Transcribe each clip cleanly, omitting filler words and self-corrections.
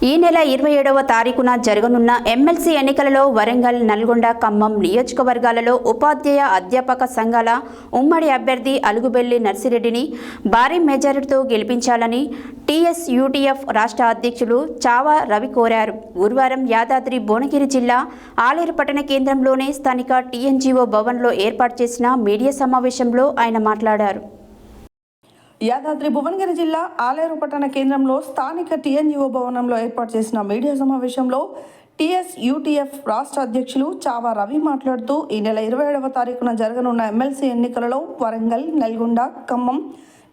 ఈ నెల 27వ తారీఖున జరగనున్న ఎమ్మెల్సీ ఎన్నికలలో వరంగల్, నల్గొండ, ఖమ్మం నియోజకవర్గాలలో ఉపాధ్యాయ అధ్యాపక సంఘాల ఉమ్మడి అభ్యర్థి అలుగుబెల్లి నర్సిరెడ్డిని భారీ మెజారిటీతో గెలిపించాలని టీఎస్యూటీఎఫ్ రాష్ట్ర అధ్యక్షులు చావా రవి కోరారు. గురువారం యాదాద్రి భువనగిరి జిల్లా ఆలేరు పట్టణ కేంద్రంలోని స్థానిక టీఎన్జీఓ భవన్లో ఏర్పాటు చేసిన మీడియా సమావేశంలో ఆయన మాట్లాడారు. యాదాద్రి భువనగిరి జిల్లా ఆలేరు పట్టణ కేంద్రంలో స్థానిక టీఎన్జీఓ భవనంలో ఏర్పాటు చేసిన మీడియా సమావేశంలో టీఎస్యూటీఎఫ్ రాష్ట్ర అధ్యక్షులు చావా రవి మాట్లాడుతూ ఈ నెల 27వ తారీఖున జరగనున్న ఎమ్మెల్సీ ఎన్నికలలో వరంగల్, నల్గొండ, ఖమ్మం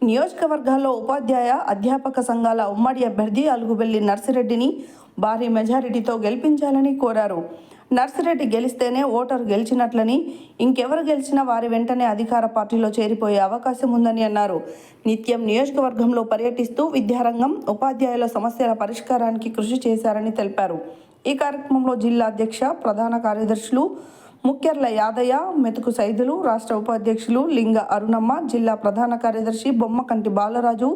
నియోజకవర్గాల్లో ఉపాధ్యాయ అధ్యాపక సంఘాల ఉమ్మడి అభ్యర్థి అలుగుబెల్లి నర్సిరెడ్డిని భారీ మెజారిటీతో గెలిపించాలని కోరారు. నర్సిరెడ్డి గెలిస్తేనే ఓటరు గెలిచినట్లని, ఇంకెవరు గెలిచినా వారి వెంటనే అధికార పార్టీలో చేరిపోయే అవకాశం ఉందని అన్నారు. నిత్యం నియోజకవర్గంలో పర్యటిస్తూ విద్యారంగం, ఉపాధ్యాయుల సమస్యల పరిష్కారానికి కృషి చేశారని తెలిపారు. ఈ కార్యక్రమంలో జిల్లా అధ్యక్ష, ప్రధాన కార్యదర్శులు ముఖ్యర్ల యాదయ్య, మెతుకు సైదులు, రాష్ట్ర ఉపాధ్యక్షులు లింగ అరుణమ్మ, జిల్లా ప్రధాన కార్యదర్శి బొమ్మకంటి బాలరాజు,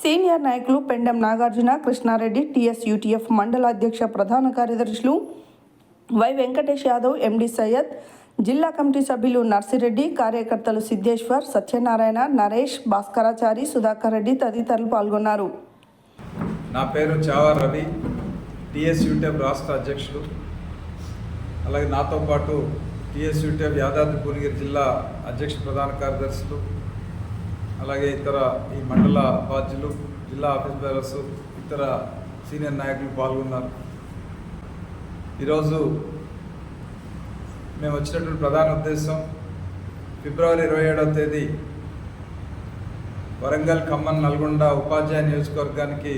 సీనియర్ నాయకులు పెండెం నాగార్జున, కృష్ణారెడ్డి, టీఎస్యూటీఎఫ్ మండల అధ్యక్ష, ప్రధాన కార్యదర్శులు వై వెంకటేష్ యాదవ్, ఎండి సయ్యద్, జిల్లా కమిటీ సభ్యులు నర్సిరెడ్డి, కార్యకర్తలు సిద్ధేశ్వర్, సత్యనారాయణ, నరేష్, భాస్కరాచారి, సుధాకర్ రెడ్డి తదితరులు పాల్గొన్నారు. నా పేరు చావా రవి, టీఎస్యూటీఎఫ్ రాష్ట్ర అధ్యక్షుడు. అలాగే నాతో పాటు టీఎస్యూటీఎఫ్ యాదాద్రి భువనగిరి జిల్లా అధ్యక్ష, ప్రధాన కార్యదర్శులు, అలాగే ఇతర ఈ మండల బాధ్యులు, జిల్లా ఆఫీస్ బేరర్స్, ఇతర సీనియర్ నాయకులు పాల్గొన్నారు. ఈరోజు మేము వచ్చినటువంటి ప్రధాన ఉద్దేశం, ఫిబ్రవరి 27వ తేదీ వరంగల్, ఖమ్మం, నల్గొండ ఉపాధ్యాయ నియోజకవర్గానికి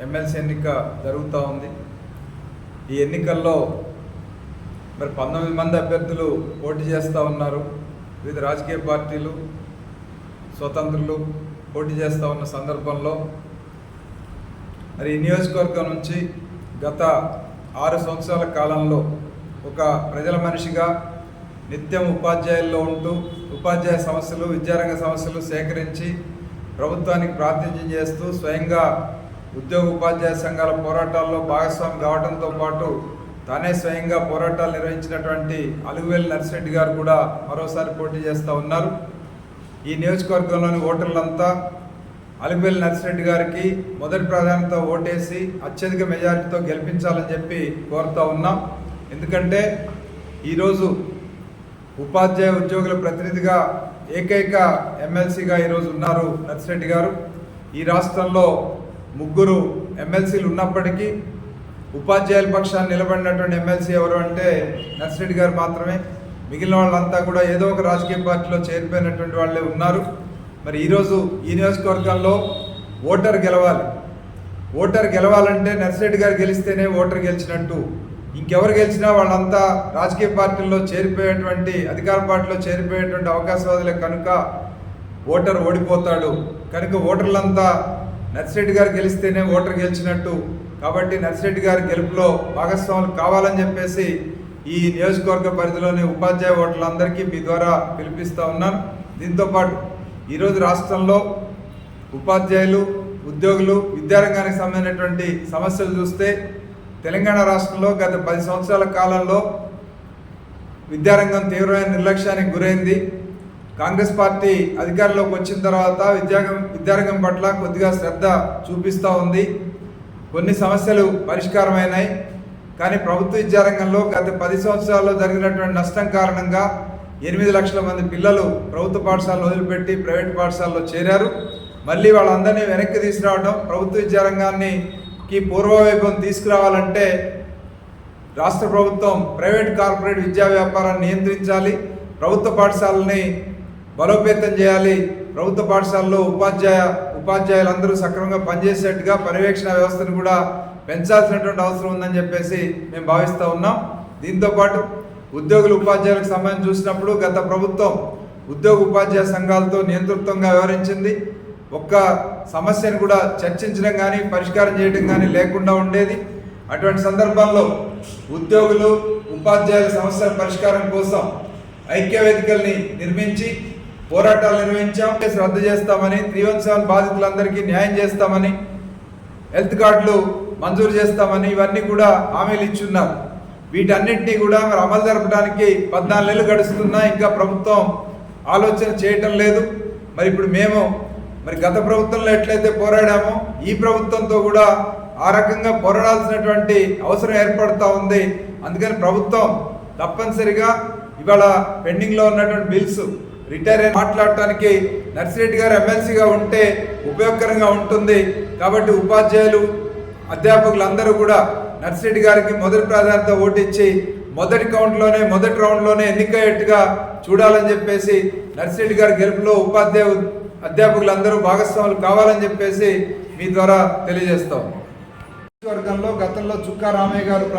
ఎమ్మెల్సీ ఎన్నిక జరుగుతూ ఉంది. ఈ ఎన్నికల్లో మరి 19 మంది అభ్యర్థులు పోటీ చేస్తూ ఉన్నారు. వివిధ రాజకీయ పార్టీలు, స్వతంత్రులు పోటీ చేస్తూ ఉన్న సందర్భంలో మరి ఈ నియోజకవర్గం నుంచి గత 6 సంవత్సరాల కాలంలో ఒక ప్రజల మనిషిగా నిత్యం ఉపాధ్యాయుల్లో ఉంటూ ఉపాధ్యాయ సమస్యలు, విద్యారంగ సమస్యలు సేకరించి ప్రభుత్వానికి ప్రాతినిధ్యం చేస్తూ స్వయంగా ఉద్యోగ ఉపాధ్యాయ సంఘాల పోరాటాల్లో భాగస్వామి కావడంతో పాటు తానే స్వయంగా పోరాటాలు నిర్వహించినటువంటి అలుగుబెల్లి నర్సిరెడ్డి గారు కూడా మరోసారి పోటీ చేస్తూ ఉన్నారు. ఈ నియోజకవర్గంలోని ఓటర్లంతా అలుగుబెల్లి నర్సిరెడ్డి గారికి మొదటి ప్రాధాన్యత ఓటేసి అత్యధిక మెజారిటీతో గెలిపించాలని చెప్పి కోరుతూ ఉన్నాం. ఎందుకంటే ఈరోజు ఉపాధ్యాయ ఉద్యోగుల ప్రతినిధిగా ఏకైక ఎమ్మెల్సీగా ఈరోజు ఉన్నారు నర్సిరెడ్డి గారు. ఈ రాష్ట్రంలో 3 ఎమ్మెల్సీలు ఉన్నప్పటికీ ఉపాధ్యాయుల పక్షాన్ని నిలబడినటువంటి ఎమ్మెల్సీ ఎవరు అంటే నర్సిరెడ్డి గారు మాత్రమే. మిగిలిన వాళ్ళంతా కూడా ఏదో ఒక రాజకీయ పార్టీలో చేరిపోయినటువంటి వాళ్ళే ఉన్నారు. మరి ఈరోజు ఈ నియోజకవర్గంలో ఓటర్ గెలవాలి. ఓటర్ గెలవాలంటే నర్సిరెడ్డి గారు గెలిస్తేనే ఓటర్ గెలిచినట్టు. ఇంకెవరు గెలిచినా వాళ్ళంతా రాజకీయ పార్టీల్లో చేరిపోయేటువంటి, అధికార పార్టీలో చేరిపోయేటువంటి అవకాశవాదులే కనుక ఓటర్ ఓడిపోతాడు. కనుక ఓటర్లంతా నర్సిరెడ్డి గారు గెలిస్తేనే ఓటర్ గెలిచినట్టు. కాబట్టి నర్సిరెడ్డి గారి గెలుపులో భాగస్వాములు కావాలని చెప్పేసి ఈ నియోజకవర్గ పరిధిలోని ఉపాధ్యాయ ఓటర్లందరికీ మీ ద్వారా పిలిపిస్తూ ఉన్నాను. దీంతోపాటు ఈరోజు రాష్ట్రంలో ఉపాధ్యాయులు, ఉద్యోగులు, విద్యారంగానికి సంబంధించినటువంటి సమస్యలు చూస్తే తెలంగాణ రాష్ట్రంలో గత 10 సంవత్సరాల కాలంలో విద్యారంగం తీవ్రమైన నిర్లక్ష్యానికి గురైంది. కాంగ్రెస్ పార్టీ అధికారంలోకి వచ్చిన తర్వాత విద్యారంగం పట్ల కొద్దిగా శ్రద్ధ చూపిస్తూ ఉంది. కొన్ని సమస్యలు పరిష్కారమైనాయి. కానీ ప్రభుత్వ విద్యారంగంలో గత 10 సంవత్సరాల్లో జరిగినటువంటి నష్టం కారణంగా 8 లక్షల మంది పిల్లలు ప్రభుత్వ పాఠశాలను వదిలిపెట్టి ప్రైవేట్ పాఠశాలలో చేరారు. మళ్ళీ వాళ్ళందరినీ వెనక్కి తీసుకురావడం, ప్రభుత్వ విద్యారంగానికి పూర్వవైభవం తీసుకురావాలంటే రాష్ట్ర ప్రభుత్వం ప్రైవేట్, కార్పొరేట్ విద్యా వ్యాపారాన్ని నియంత్రించాలి, ప్రభుత్వ పాఠశాలని బలోపేతం చేయాలి, ప్రభుత్వ పాఠశాలలో ఉపాధ్యాయులందరూ సక్రమంగా పనిచేసేట్టుగా పర్యవేక్షణ వ్యవస్థను కూడా పెంచాల్సినటువంటి అవసరం ఉందని చెప్పేసి మేము భావిస్తూ ఉన్నాం. దీంతోపాటు ఉద్యోగులు, ఉపాధ్యాయులకు సంబంధించి చూసినప్పుడు గత ప్రభుత్వం ఉద్యోగ ఉపాధ్యాయ సంఘాలతో నియంతృత్వంగా వ్యవహరించింది. ఒక్క సమస్యను కూడా చర్చించడం కానీ పరిష్కారం చేయడం కానీ లేకుండా ఉండేది. అటువంటి సందర్భంలో ఉద్యోగులు, ఉపాధ్యాయుల సమస్యల పరిష్కారం కోసం ఐక్యవేదికల్ని నిర్మించి పోరాటాలు నిర్వహించాం. రద్దు చేస్తామని, 317 బాధితులందరికీ న్యాయం చేస్తామని, హెల్త్ కార్డులు మంజూరు చేస్తామని ఇవన్నీ కూడా హామీలు ఇచ్చున్నారు. వీటన్నిటినీ కూడా మరి అమలు జరపడానికి 14 నెలలు గడుస్తున్నా ఇంకా ప్రభుత్వం ఆలోచన చేయటం లేదు. మరి ఇప్పుడు మేము మరి గత ప్రభుత్వంలో ఎట్లయితే పోరాడామో ఈ ప్రభుత్వంతో కూడా ఆ రకంగా పోరాడాల్సినటువంటి అవసరం ఏర్పడుతూ ఉంది. అందుకని ప్రభుత్వం తప్పనిసరిగా ఇవాళ పెండింగ్లో ఉన్నటువంటి బిల్స్ రిటైర్ అయి మాట్లాడటానికి నర్సిరెడ్డి గారు ఎమ్మెల్సీగా ఉంటే ఉపయోగకరంగా ఉంటుంది. కాబట్టి ఉపాధ్యాయులు అధ్యాపకులందరూ కూడా నర్సిరెడ్డి గారికి మొదటి ప్రాధాన్యత ఓటిచ్చి మొదటి రౌండ్లోనే ఎన్నికయ్యేట్టుగా చూడాలని చెప్పేసి నర్సిరెడ్డి గారి గెలుపులో అధ్యాపకులందరూ భాగస్వాములు కావాలని చెప్పేసి మీ ద్వారా తెలియజేస్తాం. వర్గంలో గతంలో చుక్కా రామయ్య గారు